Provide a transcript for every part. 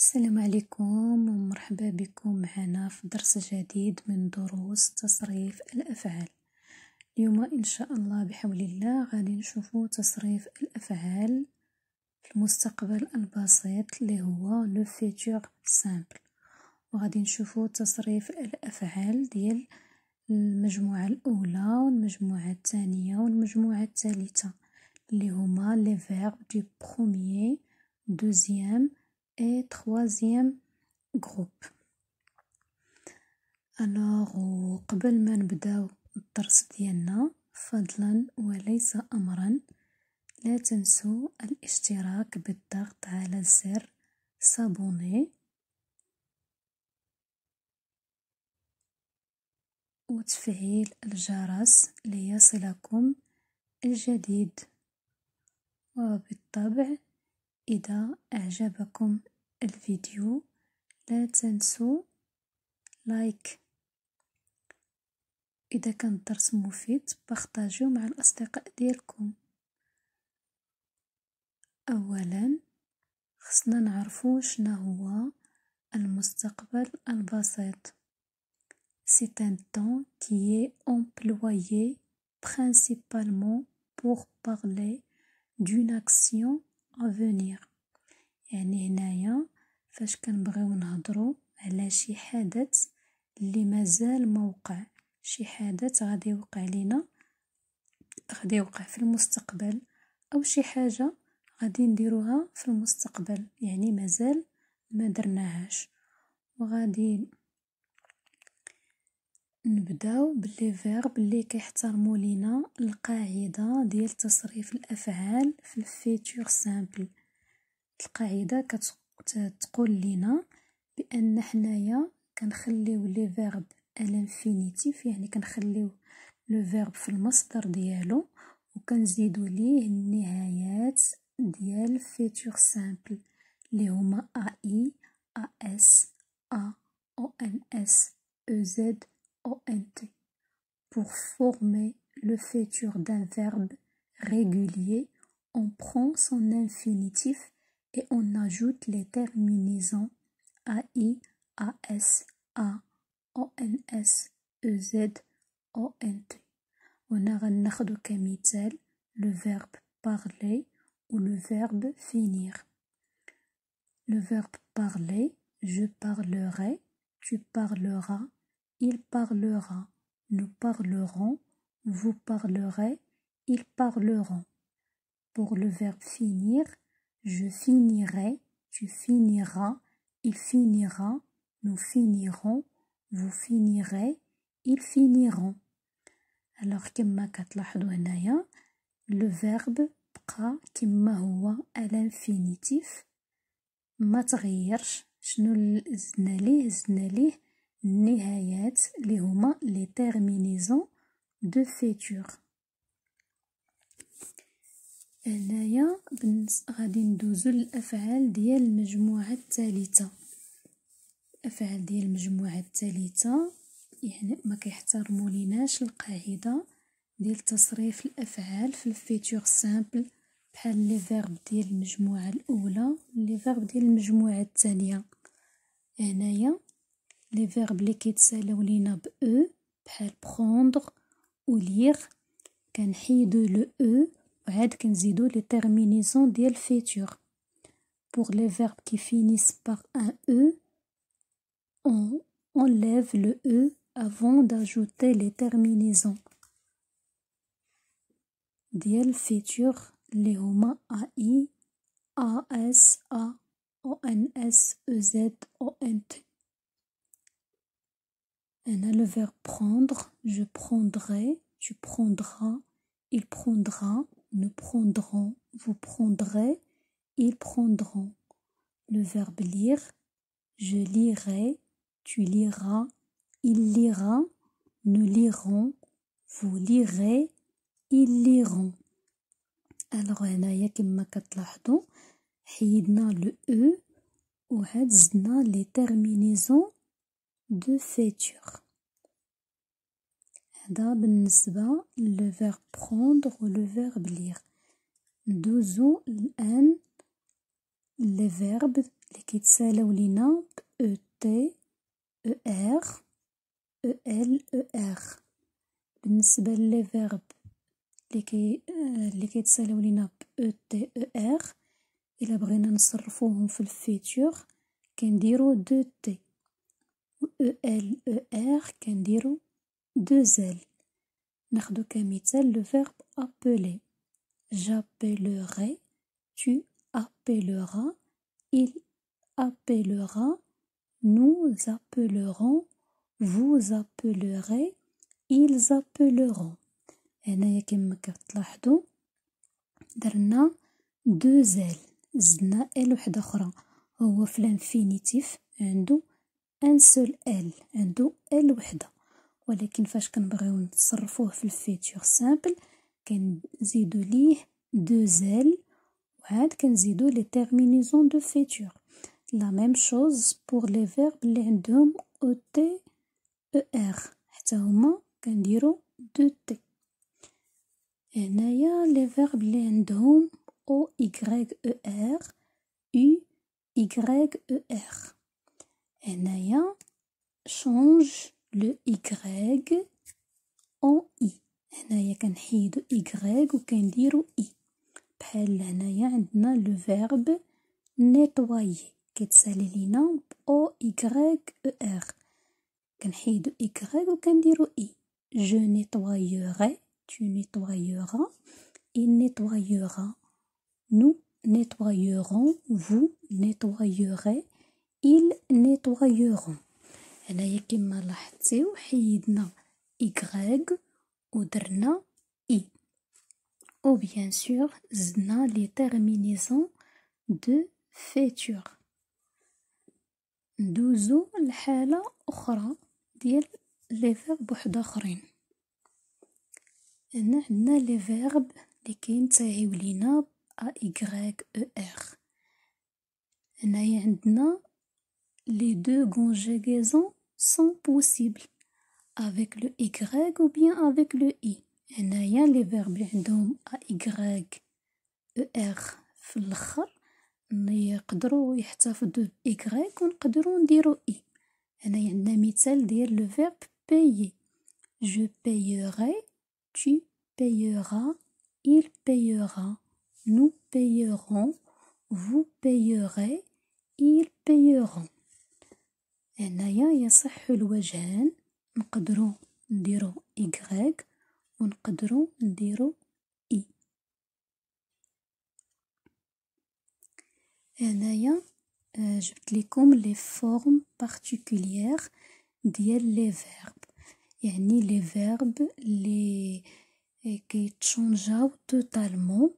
السلام عليكم ومرحبا بكم معنا في درس جديد من دروس تصريف الأفعال. اليوم إن شاء الله بحول الله غادي نشوفوا تصريف الأفعال في المستقبل البسيط اللي هو لو فيتور سامبل، وغادي نشوفوا تصريف الأفعال ديال المجموعة الأولى والمجموعة الثانية والمجموعة الثالثة اللي هما لي فيرب دو بروميير دوزيام et troisième groupe. alors قبل ما نبداو الدرس ديالنا فضلا وليس أمرا لا تنسوا الاشتراك بالضغط على زر s'abonner وتفعيل الجرس ليصلكم الجديد. وبالطبع إذا أعجبكم الفيديو لا تنسوا لايك. إذا كان الدرس مفيد بارطاجيو مع الأصدقاء ديالكم. أولا خصنا نعرفو شنا هو المستقبل البسيط. C'est un temps qui est employé principalement pour parler d'une action à venir. يعني هنايا فاش كنبغيو نهضرو على شي حدث اللي مازال ما وقع، شي حدث غادي يوقع لينا، غادي يوقع في المستقبل، او شي حاجه غادي نديروها في المستقبل يعني مازال ما درناهاش. وغادي نبداو باللي فيرب اللي كيحترموا لينا القاعده ديال تصريف الافعال في الفيتور سامبل. القاعده كتقول لينا بان حنايا كنخليو لي فيرب الانفينيتيف، يعني كنخليو لو فيرب في المصدر ديالو وكنزيدو ليه النهايات ديال فيتور سامبل اللي هما اي اس ا او ان اس او زد او ان تي pour former le futur d'un verbe régulier. On prend son infinitif et on ajoute les terminaisons AI, AS, A, ONS, EZ, ONT. هنا غناخدو كمثال le verbe parler ou le verbe finir. Le verbe parler, je parlerai, tu parleras, il parlera, nous parlerons, vous parlerez, ils parleront. Pour le verbe finir, je finirai, tu finiras, il finira, nous finirons, vous finirez, ils finiront. Alors كما كتلاحظوا هنايا le verbe بقى كما هو à l'infinitif ما تغيرش. شنو زدنا ليه النهايات اللي هما les terminaisons de futur. هنايا غادي ندوزو للأفعال ديال المجموعة الثالثة. الأفعال ديال المجموعة الثالثة يعني ما كيحترموا ليناش القاعدة ديال تصريف الأفعال في الفيتور سامبل بحال لي فيرب ديال المجموعة الأولى لي فيرب ديال المجموعة الثانية. هنايا لي فيرب اللي كيتسالاو لينا ب او بحال prendre و lire كنحيدو لو او وعاد كنزيدو لي terminaisons ديال futur. Pour les verbes qui finissent par un e, on enlève le e avant d'ajouter les terminaisons ديال futur اللي هما ai, as, a, ons, ez, ont. هنا le verbe prendre, je prendrai, tu prendras, il prendra, nous prendrons, vous prendrez, ils prendront. Le verbe lire, je lirai, tu liras, il lira, nous lirons, vous lirez, ils liront. alors هنايا كما كتلاحظوا حيدنا لو او وعاد زدنا لي terminaisons de futur. هذا بالنسبة لو verbe prendre و لو verbe lire. ندوزو الآن لي فيرب اللي كيتسالاو لينا ب او تي او ار او ال او ار. بالنسبه لي فيرب اللي كيتسالاو لينا ب او تي او ار، الا بغينا نصرفوهم في الفيتور كنديرو دو تي، و او ال او ار كنديرو دو زل. ناخدو كمثال لو فيرب appeler. J'appellerai, tu appelleras, il appellera, nous appellerons, vous appellerez, ils appelleront. هنايا كما كتلاحظوا درنا دو زال، زدنا ال وحده اخرى. هو في الانفينيتيف عنده ان سول ال، عنده ال وحده، ولكن فاش كنبغيو نتصرفوه في الفيتور سامبل كنزيدو ليه دو زال، وعاد كنزيدو لي تيرمينيزون دو فيتور. لا ميم شوز بور لي فيرب اللي عندهم او تي او ار، حتى هما كنديرو دو تي. هنايا لي فيرب اللي عندهم او ايغريك او ار، يو ايغريك او ار، هنايا شونج لو ايغريك اون اي. هنايا كنحيدو ايغريك وكنديرو اي. بحال هنايا عندنا لو فيرب نيطوايي كيتسالي لينا ب او ايغريك او ار، كنحيدو ايغريك وكنديرو اي. جو نيطوايوغي، tu nettoyeras, il nettoyera, nous nettoyerons, vous nettoyerez, ils nettoyeront. هنايا كما لاحظتيو حيدنا y ودرنا i، و بيان سور زدنا لي تيرمينيزون دو فيتور. ندوزو لحالة أخرى ديال لي فيرب وحداخرين. هنا عندنا لي فيرب اللي كينتهيو لينا ب ا ايغريك او ار. هنايا عندنا لي دو كونجوغيزون سون بوسيبل avec le y ou bien avec le i. هنايا لي فيرب اللي عندهم ا ايغريك او ار في الاخر يقدروا يحتفظوا ب ايغريك ونقدروا نديروا اي. هنايا عندنا مثال ديال لو فيرب payer. je payerai, tu payeras, il payera, nous payerons, vous payerez, ils payeront. هنايا يصح الوجهان، نقدروا نديروا إيغريك ونقدروا نديروا إي. هنايا جبت لكم لي فورم بارتيكوليير ديال لي فيرب، يعني لي فيرب اللي كيتشونجاو توتالمون،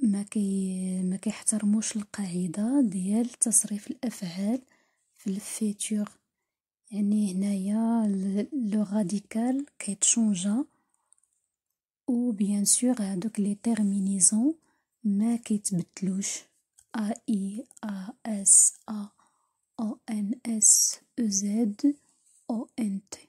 ما كيحترموش القاعده ديال تصريف الافعال في الفيتور. يعني هنايا لو راديكال كيتشونجا، و بيان سور هادوك لي تيرمينيزون ما كيتبدلوش، ا اي ا اس ا او ان اس او زد او ان تي.